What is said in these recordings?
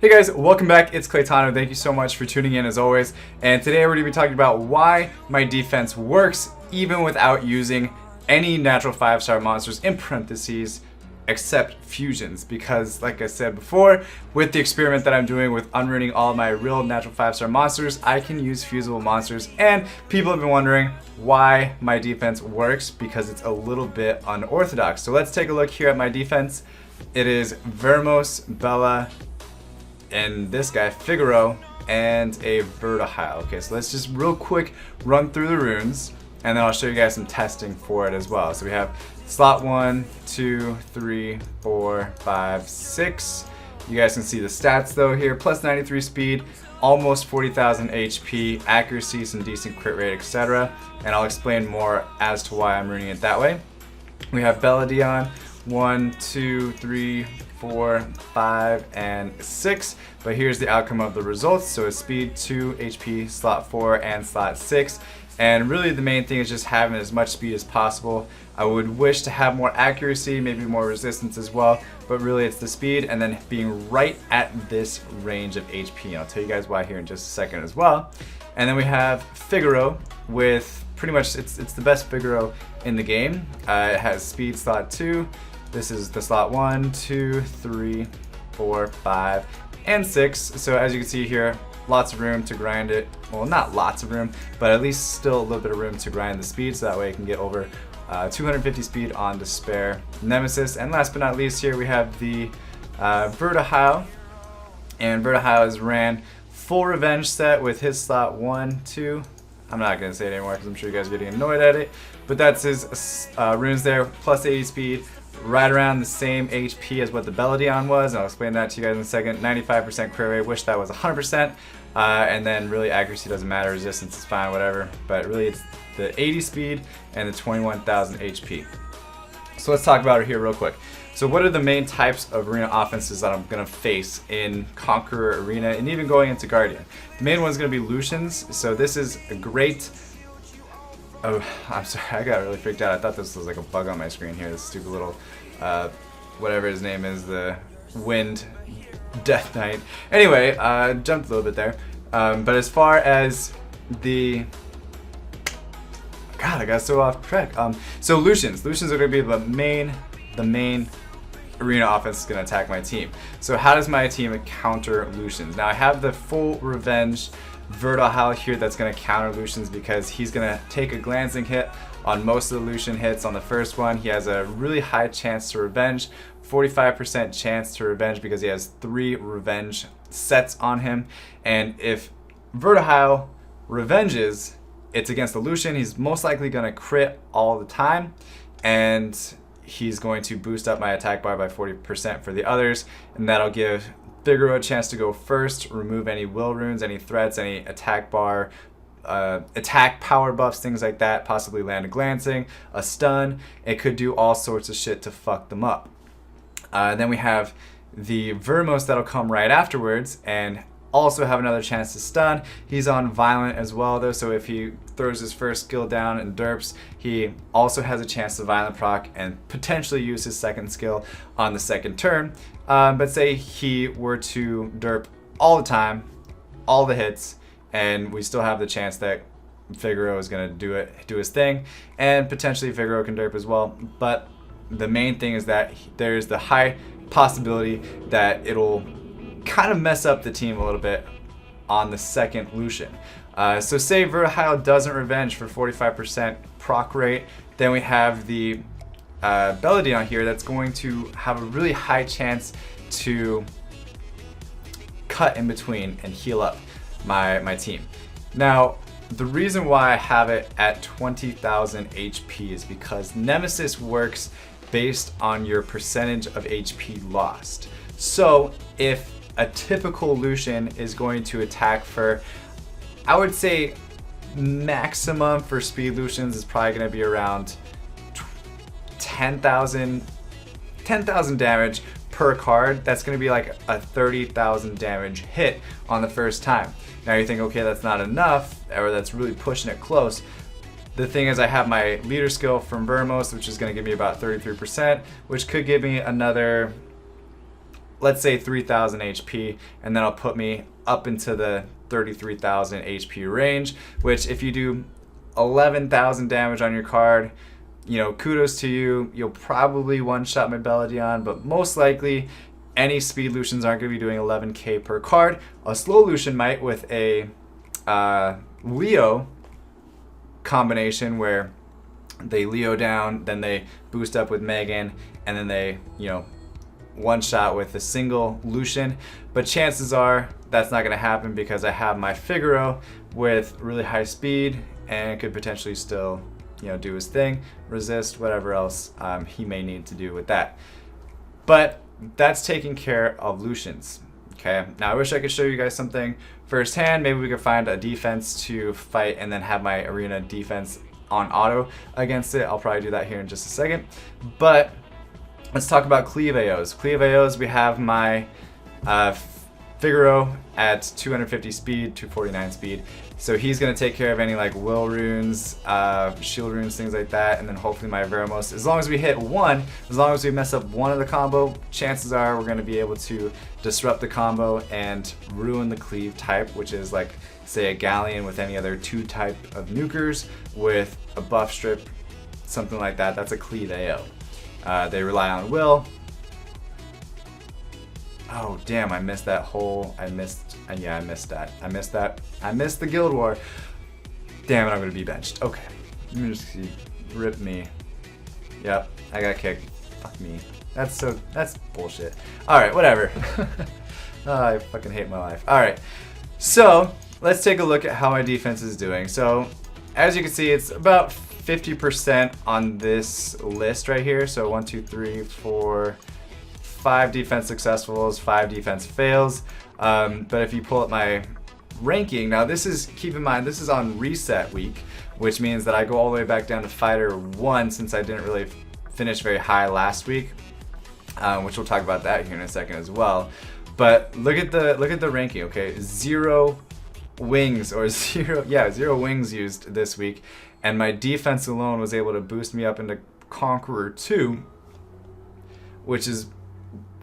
Hey guys, welcome back. It's Claytano. Thank you so much for tuning in as always. And today we're going to be talking about why my defense works even without using any natural 5-star monsters in parentheses except fusions. Because like I said before, with the experiment that I'm doing with unruining all my real natural 5-star monsters, I can use fusible monsters. And people have been wondering why my defense works because it's a little bit unorthodox. So let's take a look here at my defense. It is Vermos, Bella, and this guy, Figaro, and a Vertihile. Okay, so let's just real quick run through the runes, and then I'll show you guys some testing for it as well. So we have slot 1, 2, 3, 4, 5, 6. You guys can see the stats though here, plus 93 speed, almost 40,000 HP, accuracy, some decent crit rate, etc. And I'll explain more as to why I'm ruining it that way. We have Belladion, 1, 2, 3, 4, 5, and 6. But here's the outcome of the results. So it's speed 2, HP, slot 4, and slot 6. And really the main thing is just having as much speed as possible. I would wish to have more accuracy, maybe more resistance as well, but really it's the speed and then being right at this range of HP. And I'll tell you guys why here in just a second as well. And then we have Figaro with pretty much, it's the best Figaro in the game. It has speed slot 2. This is the slot 1, 2, 3, 4, 5, and 6. So as you can see here, lots of room to grind it. Well, not lots of room, but at least still a little bit of room to grind the speed, so that way you can get over 250 speed on Despair Nemesis. And last but not least here, we have the Vertihile. And Vertihile is ran full revenge set with his slot 1, 2. I'm not going to say it anymore because I'm sure you guys are getting annoyed at it. But that's his runes there, plus 80 speed. Right around the same HP as what the Belladion was, and I'll explain that to you guys in a second. 95% crit rate, wish that was 100%, and then really accuracy doesn't matter, resistance is fine, whatever, but really it's the 80 speed and the 21,000 HP. So let's talk about it here real quick. So what are the main types of arena offenses that I'm going to face in Conqueror Arena and even going into Guardian? The main one is going to be Lucians, so this is a great... Oh, I'm sorry, I got really freaked out. I thought this was like a bug on my screen here, this stupid little, whatever his name is, the Wind Death Knight. Anyway, jumped a little bit there. But as far as the... God, I got so off track. So Lucians are going to be the main arena offense is going to attack my team. So how does my team counter Lucians? Now I have the full revenge Vertihile here that's going to counter Lucians because he's going to take a glancing hit on most of the Lucian hits. On the first one, he has a really high chance to revenge, 45% chance to revenge because he has 3 revenge sets on him. And if Vertihile revenges, it's against the Lucian. He's most likely going to crit all the time, and he's going to boost up my attack bar by 40% for the others, and that'll give Figaro a chance to go first, remove any will runes, any threats, any attack bar, attack power buffs, things like that, possibly land a glancing, a stun. It could do all sorts of shit to fuck them up. Then we have the Vermos that'll come right afterwards and also have another chance to stun. He's on Violent as well though, so if he throws his first skill down and derps, he also has a chance to Violent proc and potentially use his second skill on the second turn. But say he were to derp all the time, all the hits, and we still have the chance that Figaro is going to do his thing, and potentially Figaro can derp as well. But the main thing is that there's the high possibility that it'll kind of mess up the team a little bit on the second Lucian. So say Vertihile doesn't revenge for 45% proc rate, then we have the Belladion here that's going to have a really high chance to cut in between and heal up my team. Now, the reason why I have it at 20,000 HP is because Nemesis works based on your percentage of HP lost. So if a typical Lucian is going to attack for, I would say maximum for speed Lucians is probably going to be around 10,000 damage per card. That's going to be like a 30,000 damage hit on the first time. Now you think, okay, that's not enough, or that's really pushing it close. The thing is, I have my leader skill from Vermos, which is going to give me about 33%, which could give me another let's say 3,000 HP, and that'll put me up into the 33,000 HP range, which if you do 11,000 damage on your card, you know, kudos to you. You'll probably one-shot my Belladon, but most likely any speed Lucians aren't going to be doing 11k per card. A slow Lucian might with a Leo combination where they Leo down, then they boost up with Megan, and then they, you know, one shot with a single Lucian. But chances are that's not going to happen because I have my Figaro with really high speed and could potentially still, you know, do his thing, resist, whatever else he may need to do with that. But that's taking care of Lucians. Okay, now I wish I could show you guys something firsthand. Maybe we could find a defense to fight and then have my arena defense on auto against it. I'll probably do that here in just a second. But let's talk about cleave AOs. Cleave AOs, we have my Figaro at 250 speed, 249 speed. So he's going to take care of any like will runes, shield runes, things like that, and then hopefully my Veramos. As long as we hit one, as long as we mess up one of the combo, chances are we're going to be able to disrupt the combo and ruin the cleave type, which is like, say, a Galleon with any other 2 type of nukers with a buff strip, something like that. That's a cleave AO. They rely on will. Oh damn, I missed that whole, yeah, I missed that. I missed the Guild War. Damn it, I'm gonna be benched. Okay, let me just see. Rip me. Yep, I got kicked. Fuck me. That's bullshit. Alright, whatever. Oh, I fucking hate my life. Alright, so let's take a look at how my defense is doing. So, as you can see, it's about 50% on this list right here. So 1, 2, 3, 4, 5 defense successfuls, 5 defense fails. But if you pull up my ranking, now this is, keep in mind, this is on reset week, which means that I go all the way back down to fighter 1 since I didn't really finish very high last week, which we'll talk about that here in a second as well. But look at the ranking, okay? 0 wings or 0 wings used this week, and my defense alone was able to boost me up into Conqueror 2, which is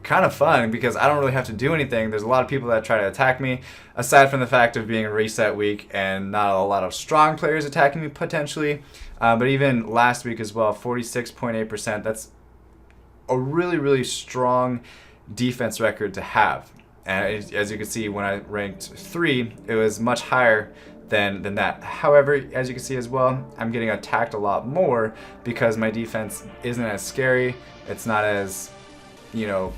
kind of fun because I don't really have to do anything. There's a lot of people that try to attack me, aside from the fact of being a reset week and not a lot of strong players attacking me potentially. But even last week as well, 46.8%. That's a really, really strong defense record to have. And as you can see, when I ranked 3, it was much higher than that. However, as you can see as well, I'm getting attacked a lot more because my defense isn't as scary. It's not as, you know,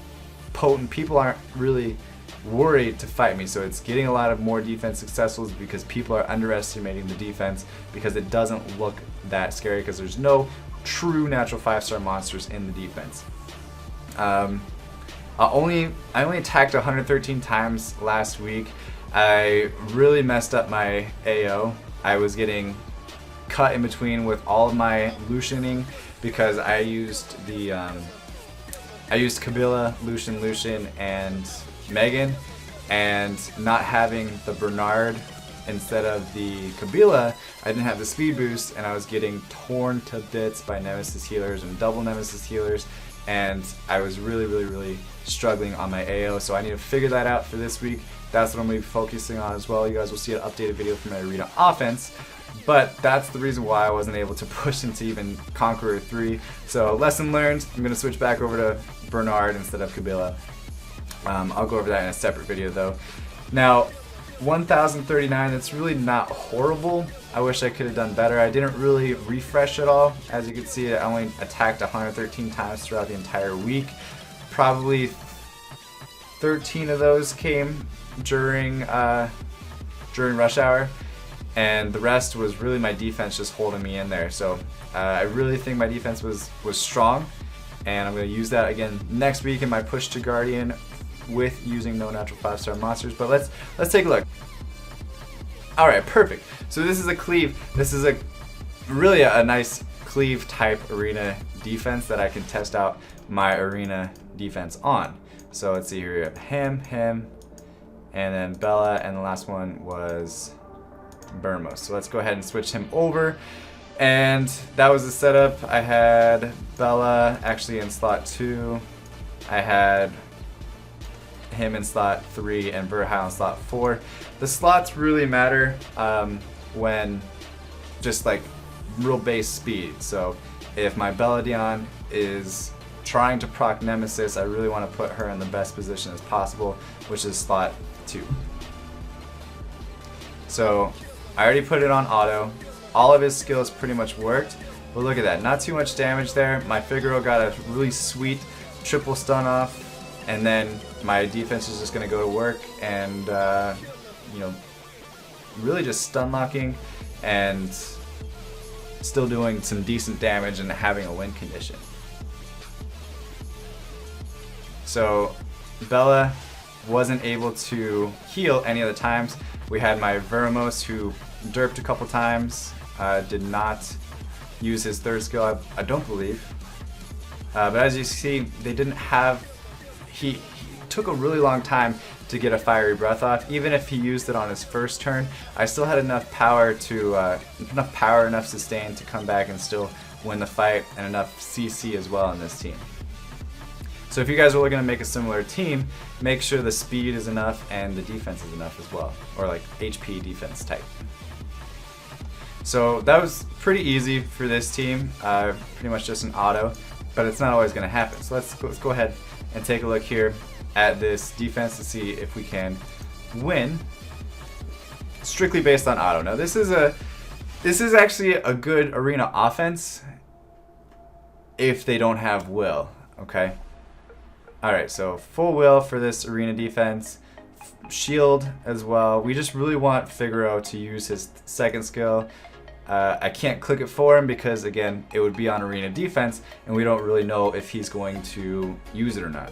potent. People aren't really worried to fight me, so it's getting a lot of more defense successfuls because people are underestimating the defense because it doesn't look that scary because there's no true natural 5-star monsters in the defense. I only attacked 113 times last week. I really messed up my AO. I was getting cut in between with all of my Lucianing because I used the I used Kabila, Lucian, and Megan, and not having the Bernard instead of the Kabila, I didn't have the speed boost, and I was getting torn to bits by Nemesis healers and double Nemesis healers, and I was really, really, really struggling on my AO, so I need to figure that out for this week. That's what I'm going to be focusing on as well. You guys will see an updated video from my arena offense. But that's the reason why I wasn't able to push into even Conqueror 3. So lesson learned, I'm going to switch back over to Bernard instead of Kabila. I'll go over that in a separate video though. Now, 1039, that's really not horrible. I wish I could have done better. I didn't really refresh at all. As you can see, I only attacked 113 times throughout the entire week. Probably 13 of those came during rush hour. And the rest was really my defense just holding me in there. So I really think my defense was strong, and I'm going to use that again next week in my push to Guardian with using no natural 5-star monsters. But let's take a look. All right, perfect. So this is a cleave. This is really a nice cleave type arena defense that I can test out my arena defense on. So let's see here. We have him, and then Bella, and the last one was Burmos. So let's go ahead and switch him over, and that was the setup. I had Bella actually in slot 2. I had him in slot 3 and Verheil in slot 4. The slots really matter when just like real base speed. So if my Belladion is trying to proc Nemesis, I really want to put her in the best position as possible, which is slot 2. So I already put it on auto. All of his skills pretty much worked, but look at that, not too much damage there. My Figaro got a really sweet triple stun off, and then my defense is just going to go to work and you know, really just stun locking and still doing some decent damage and having a win condition. So Bella wasn't able to heal any of the times. We had my Veramos who derped a couple times, did not use his third skill, I don't believe. But as you see, they didn't have, he took a really long time to get a fiery breath off. Even if he used it on his first turn, I still had enough power to, enough sustain to come back and still win the fight, and enough CC as well on this team. So if you guys are looking to make a similar team, make sure the speed is enough and the defense is enough as well, or like HP defense type. So that was pretty easy for this team, pretty much just an auto, but it's not always going to happen. So let's go ahead and take a look here at this defense to see if we can win strictly based on auto. Now this is actually a good arena offense if they don't have will, okay? Alright, so full will for this arena defense, shield as well. We just really want Figaro to use his second skill. I can't click it for him because, again, it would be on arena defense, and we don't really know if he's going to use it or not.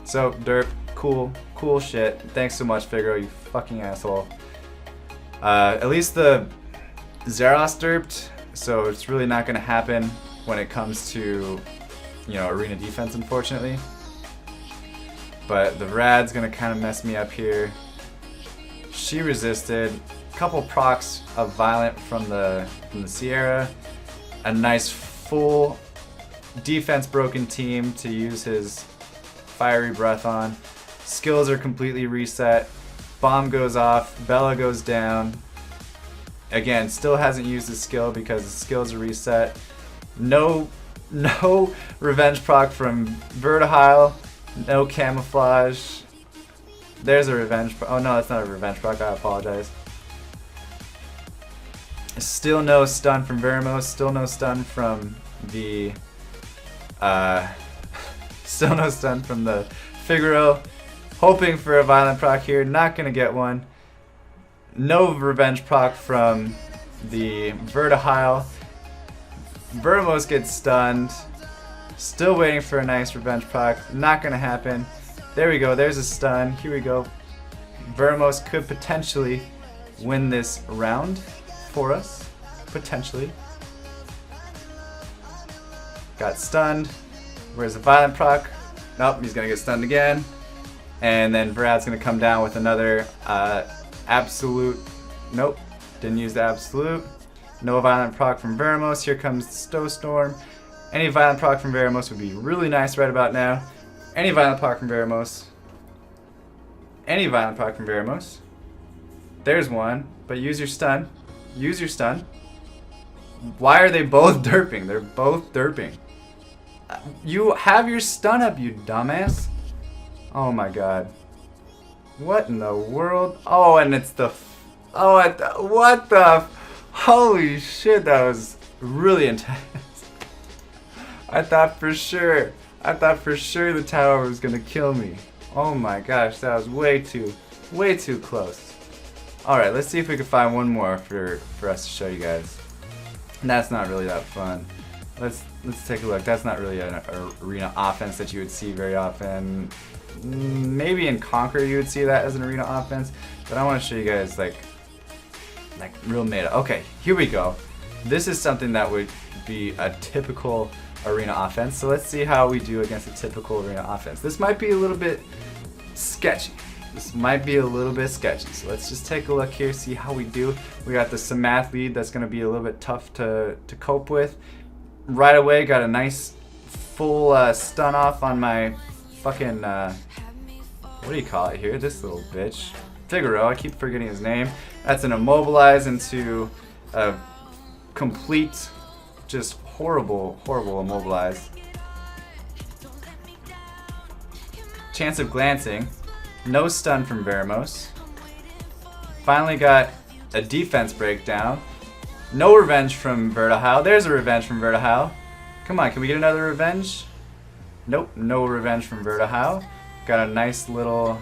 So, derp, cool shit. Thanks so much, Figaro, you fucking asshole. At least the Zeros derped, so it's really not going to happen when it comes to, you know, arena defense, unfortunately. But the Rad's gonna kind of mess me up here. She resisted. A couple procs of Violent from the Sierra. A nice full defense broken team to use his fiery breath on. Skills are completely reset. Bomb goes off. Bella goes down. Again, still hasn't used his skill because the skills are reset. No revenge proc from Verheil. No camouflage. There's a revenge proc. Oh no, that's not a revenge proc. I apologize. Still no stun from Veramos. Still no stun from the. Still no stun from the Figaro. Hoping for a violent proc here. Not gonna get one. No revenge proc from the Verheil. Veramos gets stunned. Still waiting for a nice revenge proc. Not gonna happen. There we go. There's a stun. Here we go. Veramos could potentially win this round for us. Potentially. Got stunned. Where's the violent proc? Nope, he's gonna get stunned again. And then Brad's gonna come down with another absolute. Nope, didn't use the absolute. No violent proc from Veramos. Here comes Snowstorm. Any violent proc from Veramos would be really nice right about now. Any violent proc from Veramos. Any violent proc from Veramos. There's one, but use your stun. Use your stun. Why are they both derping? They're both derping. You have your stun up, you dumbass. Oh my god. What in the world? Oh, and it's the... Oh, what the... Holy shit, that was really intense. I thought for sure the tower was gonna kill me. Oh my gosh, that was way too close. Alright, let's see if we can find one more for us to show you guys. That's not really that fun. Let's take a look. That's not really an arena offense that you would see very often. Maybe in Conquer you would see that as an arena offense, but I want to show you guys like real meta. Okay, here we go. This is something that would be a typical arena offense. So let's see how we do against a typical arena offense. This might be a little bit sketchy. So let's just take a look here, see how we do. We got the Samath lead that's going to be a little bit tough to cope with. Right away, got a nice full stun off on my fucking, what do you call it here? This little bitch. Figaro, I keep forgetting his name. That's an immobilize into a complete, just horrible immobilize. Chance of glancing. No stun from Veramos. Finally got a defense breakdown. No revenge from Vertihau. There's a revenge from Vertihau. Come on, can we get another revenge? Nope, no revenge from Vertihau. Got a nice little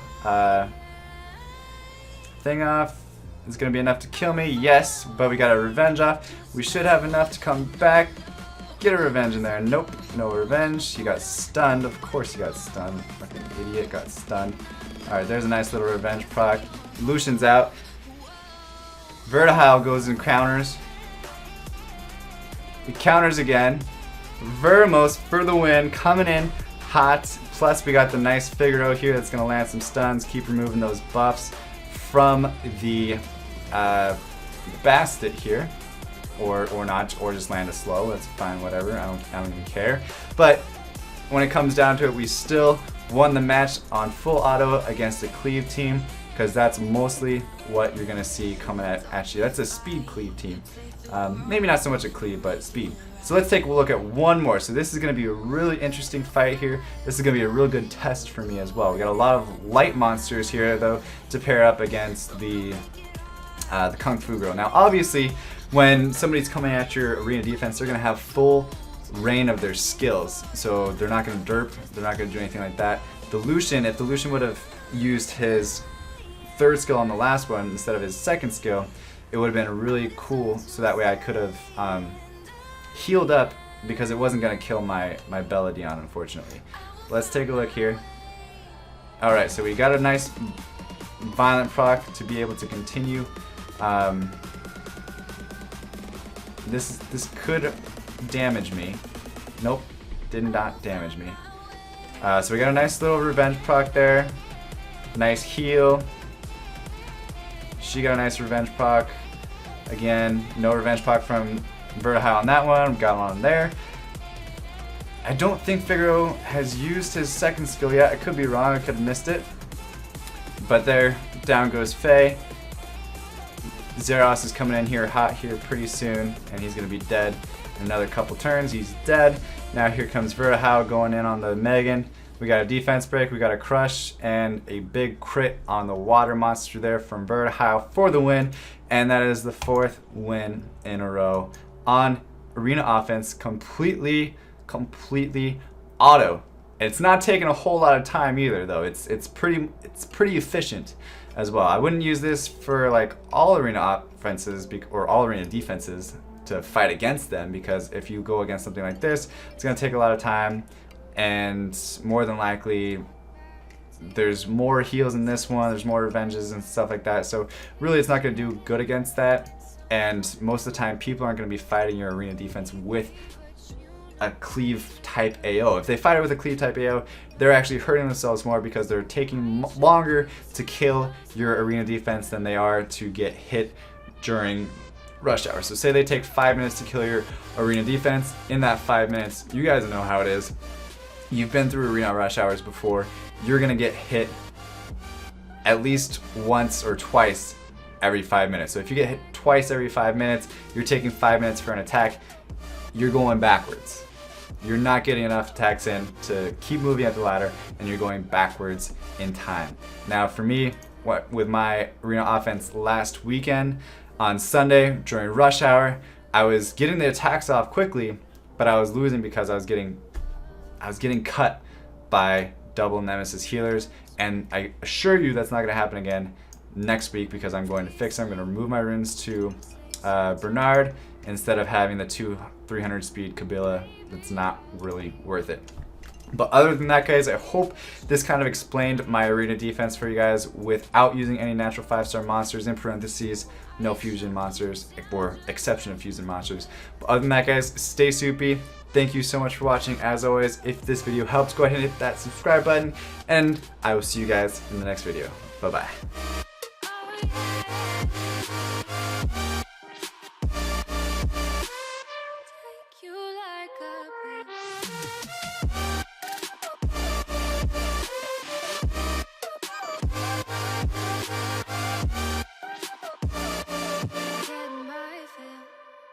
thing off. It's going to be enough to kill me, yes, but we got a revenge off. We should have enough to come back. Get a revenge in there. Nope, no revenge. He got stunned. Of course he got stunned. Fucking idiot got stunned. Alright, there's a nice little revenge proc. Lucian's out. Vertihau goes and counters. He counters again. Veramos for the win, coming in hot. Plus we got the nice Figaro here that's going to land some stuns, keep removing those buffs from the Bastet here. Or not, or just land a slow. That's fine, whatever. I don't even care. But when it comes down to it, we still won the match on full auto against a cleave team, because that's mostly what you're gonna see coming at you. That's a speed cleave team. Maybe not so much a cleave, but speed. So let's take a look at one more. So this is gonna be a really interesting fight here. This is gonna be a real good test for me as well. We got a lot of light monsters here though to pair up against the Kung Fu Girl. Now obviously, when somebody's coming at your arena defense, they're going to have full reign of their skills. So they're not going to derp, they're not going to do anything like that. The Lucian, if the Lucian would have used his third skill on the last one instead of his second skill, it would have been really cool, so that way I could have healed up, because it wasn't going to kill my Belladon, unfortunately. Let's take a look here. Alright, so we got a nice violent proc to be able to continue. This could damage me. Nope, did not damage me. So we got a nice little revenge proc there. Nice heal. She got a nice revenge proc. Again, no revenge proc from Vertihau on that one. Got one there. I don't think Figaro has used his second skill yet. I could be wrong, I could have missed it. But there, down goes Faye. Zeros is coming in here hot here pretty soon, and he's going to be dead in another couple turns. He's dead. Now here comes Vertihau going in on the Megan. We got a defense break, we got a crush, and a big crit on the water monster there from Vertihau for the win. And that is the 4th win in a row on arena offense, completely auto. It's not taking a whole lot of time either though. It's pretty efficient as well. I wouldn't use this for like all arena offenses or all arena defenses to fight against them, because if you go against something like this, it's going to take a lot of time, and more than likely there's more heals in this one, there's more revenges and stuff like that, so really it's not going to do good against that. And most of the time people aren't going to be fighting your arena defense with a cleave type AO. If they fight it with a cleave type AO, they're actually hurting themselves more, because they're taking longer to kill your arena defense than they are to get hit during rush hour. So say they take 5 minutes to kill your arena defense. In that 5 minutes, you guys know how it is. You've been through arena rush hours before. You're gonna get hit at least once or twice every 5 minutes. So if you get hit twice every 5 minutes, you're taking 5 minutes for an attack, you're going backwards. You're not getting enough attacks in to keep moving up the ladder, and you're going backwards in time. Now for me, with my arena offense last weekend, on Sunday during rush hour, I was getting the attacks off quickly, but I was losing because I was getting cut by double nemesis healers, and I assure you that's not going to happen again next week, because I'm going to fix it. I'm going to remove my runes to Bernard instead of having the 300 speed Kabila. That's not really worth it. But other than that, guys, I hope this kind of explained my arena defense for you guys without using any natural 5-star monsters, in parentheses, no fusion monsters, or exception of fusion monsters. But other than that, guys, stay soupy. Thank you so much for watching. As always, if this video helps, go ahead and hit that subscribe button, and I will see you guys in the next video. Bye-bye.